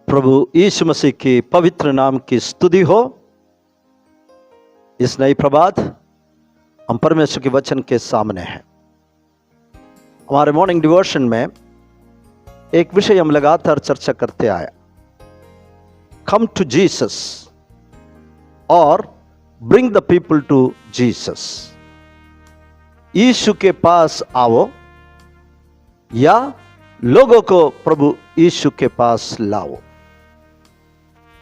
प्रभु यीशु मसीह की पवित्र नाम की स्तुति हो। इस नई प्रभात हम परमेश्वर के वचन के सामने हैं। हमारे मॉर्निंग डिवोशन में एक विषय हम लगातार चर्चा करते आए, कम टू जीसस और bring the people to Jesus. यीशु के पास आओ या लोगों को प्रभु यीशु के पास लाओ।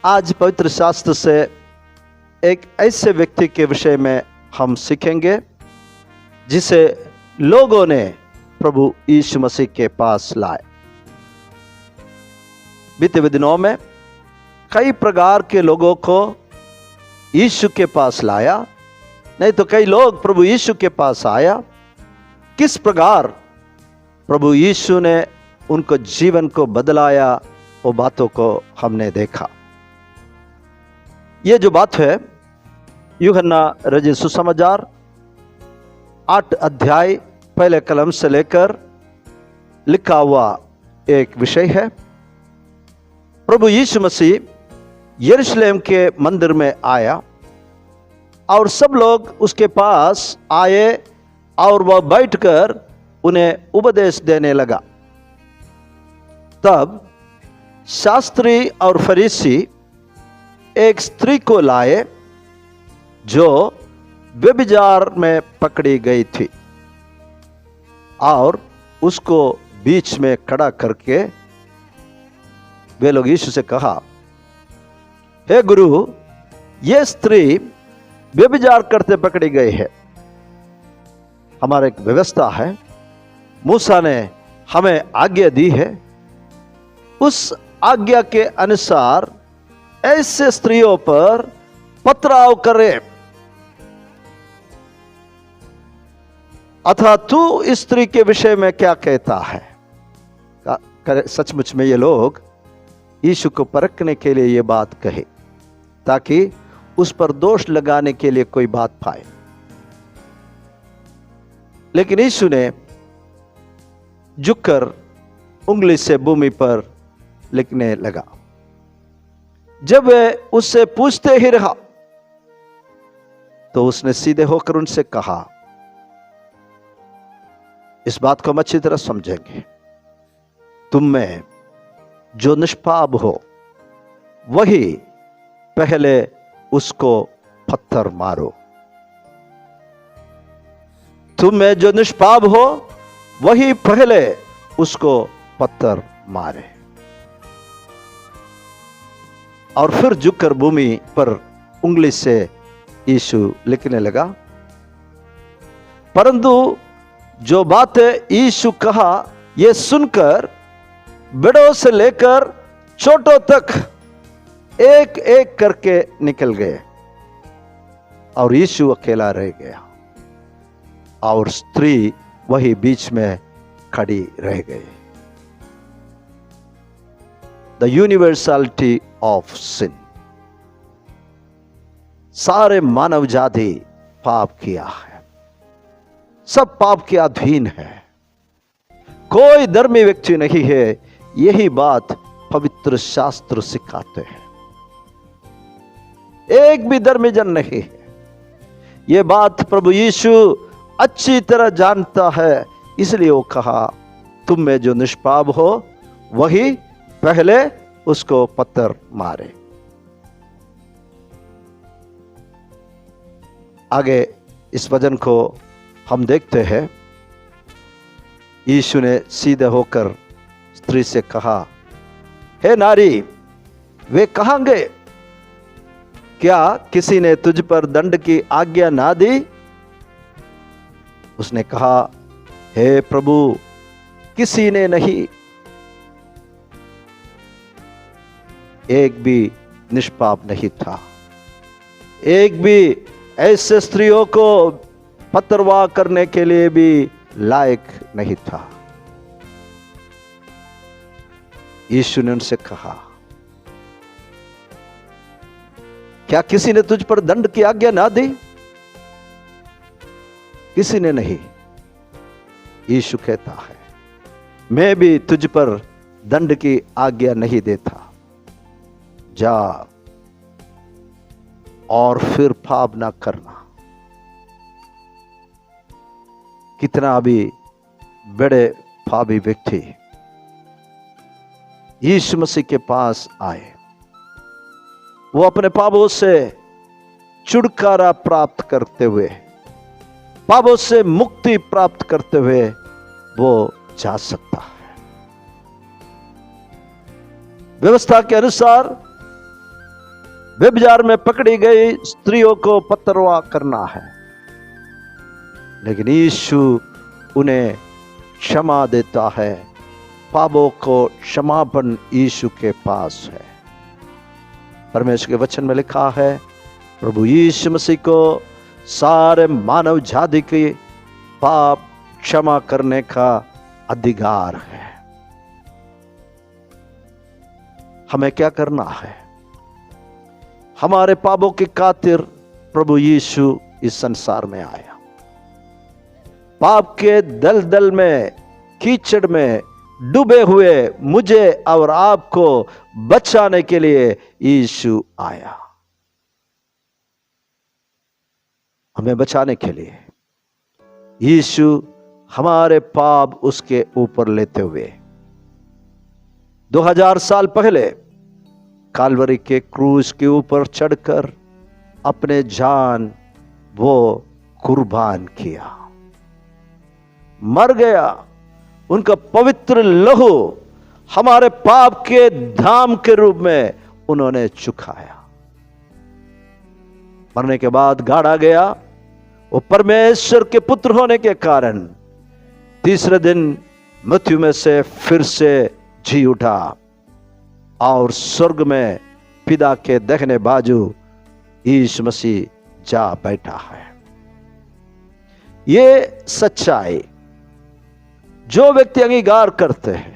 आज पवित्र शास्त्र से एक ऐसे व्यक्ति के विषय में हम सीखेंगे जिसे लोगों ने प्रभु यीशु मसीह के पास लाए। बीते हुए दिनों में कई प्रकार के लोगों को यीशु के पास लाया, नहीं तो कई लोग प्रभु यीशु के पास आया। किस प्रकार प्रभु यीशु ने उनको जीवन को बदलाया, वो बातों को हमने देखा। ये जो बात है यूहन्ना रचित सुसमाचार 8 अध्याय पहले कलम से लेकर लिखा हुआ एक विषय है। प्रभु यीशु मसीह यरूशलेम के मंदिर में आया और सब लोग उसके पास आए और वह बैठकर उन्हें उपदेश देने लगा। तब शास्त्री और फरीसी एक स्त्री को लाए जो व्यभिचार में पकड़ी गई थी और उसको बीच में खड़ा करके वे लोग यीशु से कहा, हे गुरु, ये स्त्री व्यभिचार करते पकड़ी गई है। हमारे एक व्यवस्था है, मूसा ने हमें आज्ञा दी है, उस आज्ञा के अनुसार ऐसे स्त्रियों पर पथराव करे। अतः तू इस स्त्री के विषय में क्या कहता है? सचमुच में ये लोग यीशु को परखने के लिए ये बात कहे ताकि उस पर दोष लगाने के लिए कोई बात पाए। लेकिन यीशु ने झुककर उंगली से भूमि पर लिखने लगा। जब वह उससे पूछते ही रहा तो उसने सीधे होकर उनसे कहा, इस बात को हम अच्छी तरह समझेंगे, तुम में जो निष्पाप हो वही पहले उसको पत्थर मारो। तुम में जो निष्पाप हो वही पहले उसको पत्थर मारे। और फिर झुककर भूमि पर उंगली से यीशु लिखने लगा। परंतु जो बातें यीशु कहा ये सुनकर बड़ों से लेकर छोटों तक एक एक करके निकल गए और यीशु अकेला रह गया और स्त्री वही बीच में खड़ी रह गई। The universality of sin. सारे मानव जाति पाप किया है, सब पाप के अधीन है, कोई धर्मी व्यक्ति नहीं है। यही बात पवित्र शास्त्र सिखाते हैं। एक भी धर्मी जन नहीं है। यह बात प्रभु यीशु अच्छी तरह जानता है, इसलिए वो कहा, तुम में जो निष्पाप हो वही पहले उसको पत्थर मारे। आगे इस वचन को हम देखते हैं। यीशु ने सीधे होकर स्त्री से कहा, हे नारी, वे कहाँ गए? क्या किसी ने तुझ पर दंड की आज्ञा ना दी? उसने कहा, हे प्रभु, किसी ने नहीं। एक भी निष्पाप नहीं था, एक भी ऐसे स्त्रियों को पथरवाह करने के लिए भी लायक नहीं था। यीशु ने उनसे कहा, क्या किसी ने तुझ पर दंड की आज्ञा ना दी? किसी ने नहीं। यीशु कहता है, मैं भी तुझ पर दंड की आज्ञा नहीं देता। जा और फिर पाप ना करना। कितना भी बड़े पापी व्यक्ति यीशु मसीह के पास आए, वो अपने पापों से छुटकारा प्राप्त करते हुए, पापों से मुक्ति प्राप्त करते हुए वो जा सकता है। व्यवस्था के अनुसार व्यभिचार में पकड़ी गई स्त्रियों को पत्थरवा करना है, लेकिन यीशु उन्हें क्षमा देता है। पापों को क्षमापण यीशु के पास है। परमेश्वर के वचन में लिखा है, प्रभु यीशु मसीह को सारे मानव जाति के पाप क्षमा करने का अधिकार है। हमें क्या करना है? हमारे पापों की खातिर प्रभु यीशु इस संसार में आया। पाप के दलदल में, कीचड़ में डूबे हुए मुझे और आपको बचाने के लिए यीशु आया। हमें बचाने के लिए यीशु हमारे पाप उसके ऊपर लेते हुए 2000 साल पहले काल्वरी के क्रूस के ऊपर चढ़कर अपने जान वो कुर्बान किया, मर गया। उनका पवित्र लहू हमारे पाप के दाम के रूप में उन्होंने चुकाया। मरने के बाद गाड़ा गया। वो परमेश्वर के पुत्र होने के कारण तीसरे दिन मृत्यु में से फिर से जी उठा और स्वर्ग में पिता के दाहिने बाजू यीशु मसीह जा बैठा है। ये सच्चाई जो व्यक्ति अंगीकार करते हैं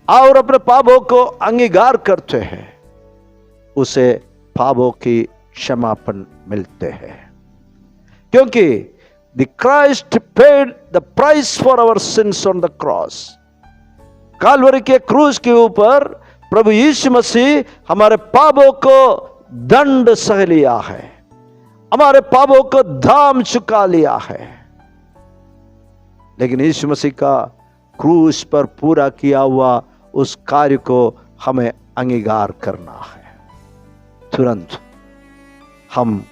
और अपने पापों को अंगीकार करते हैं, उसे पापों की क्षमापण मिलते हैं, क्योंकि the Christ paid the price for our sins on the cross. Calvary के क्रूस के ऊपर प्रभु यीशु मसीह हमारे पापों को दंड सह लिया है, हमारे पापों को दाम चुका लिया है। लेकिन यीशु मसीह का क्रूस पर पूरा किया हुआ उस कार्य को हमें अंगीकार करना है। तुरंत हम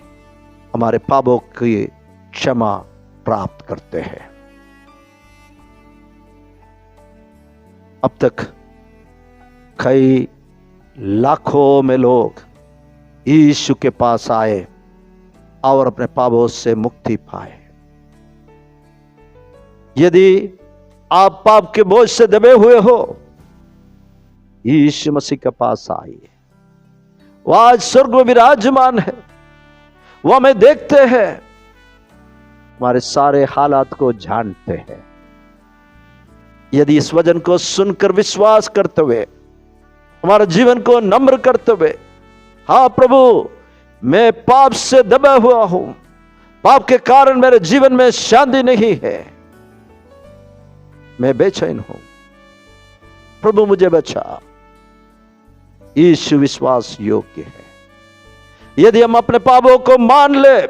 हमारे पापों की क्षमा प्राप्त करते हैं। अब तक कई लाखों में लोग यीशु के पास आए और अपने पापों से मुक्ति पाए। यदि आप पाप के बोझ से दबे हुए हो, यीशु मसीह के पास आइए। वो आज स्वर्ग में विराजमान है, वो हमें देखते हैं, हमारे सारे हालात को जानते हैं। यदि इस वचन को सुनकर विश्वास करते हुए, हमारे जीवन को नम्र करते हुए, हाँ प्रभु मैं पाप से दबा हुआ हूं, पाप के कारण मेरे जीवन में शांति नहीं है, मैं बेचैन हूं, प्रभु मुझे बचा, यीशु विश्वास योग्य है। यदि हम अपने पापों को मान ले,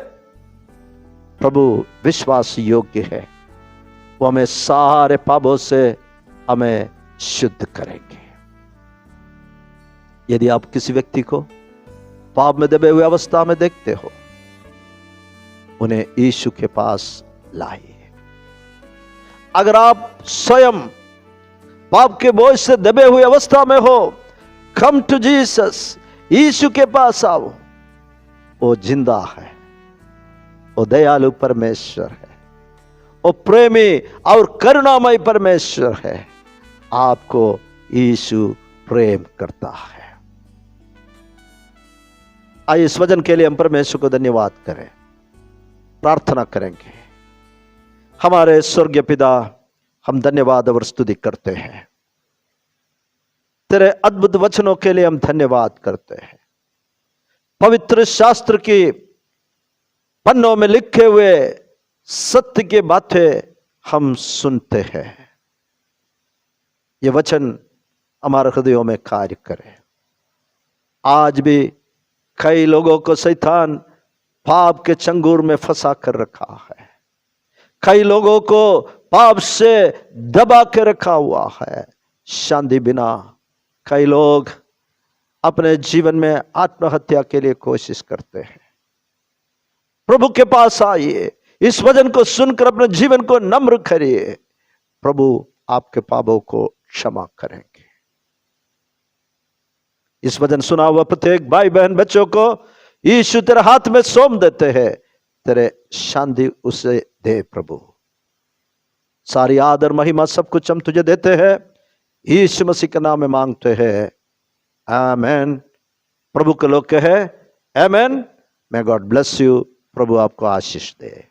प्रभु विश्वास योग्य है, वो हमें सारे पापों से हमें शुद्ध करेंगे। यदि आप किसी व्यक्ति को पाप में दबे हुए अवस्था में देखते हो, उन्हें यीशु के पास लाइए। अगर आप स्वयं पाप के बोझ से दबे हुए अवस्था में हो, कम टू जीसस, यीशु के पास आओ। वो जिंदा है, वो दयालु परमेश्वर है, वो प्रेमी और करुणामय परमेश्वर है। आपको यीशु प्रेम करता है। आइए इस वचन के लिए हम परमेश्वर को धन्यवाद करें, प्रार्थना करेंगे। हमारे स्वर्गीय पिता, हम धन्यवाद और स्तुति करते हैं। तेरे अद्भुत वचनों के लिए हम धन्यवाद करते हैं। पवित्र शास्त्र की पन्नों में लिखे हुए सत्य की बातें हम सुनते हैं। ये वचन हमारे हृदयों में कार्य करे। आज भी कई लोगों को शैतान पाप के चंगुर में फंसा कर रखा है, कई लोगों को पाप से दबा के रखा हुआ है। शांति बिना कई लोग अपने जीवन में आत्महत्या के लिए कोशिश करते हैं। प्रभु के पास आइए, इस वचन को सुनकर अपने जीवन को नम्र करिए, प्रभु आपके पापों को क्षमा करेंगे। इस वचन सुना हुआ प्रत्येक भाई बहन बच्चों को यीशु तेरे हाथ में सौंप देते हैं, तेरे शांति उसे दे प्रभु। सारी आदर महिमा सब कुछ हम तुझे देते हैं, यीशु मसीह के नाम में मांगते हैं, आमेन। प्रभु के लोग कहे amen. May God bless you. प्रभु आपको आशीष दे।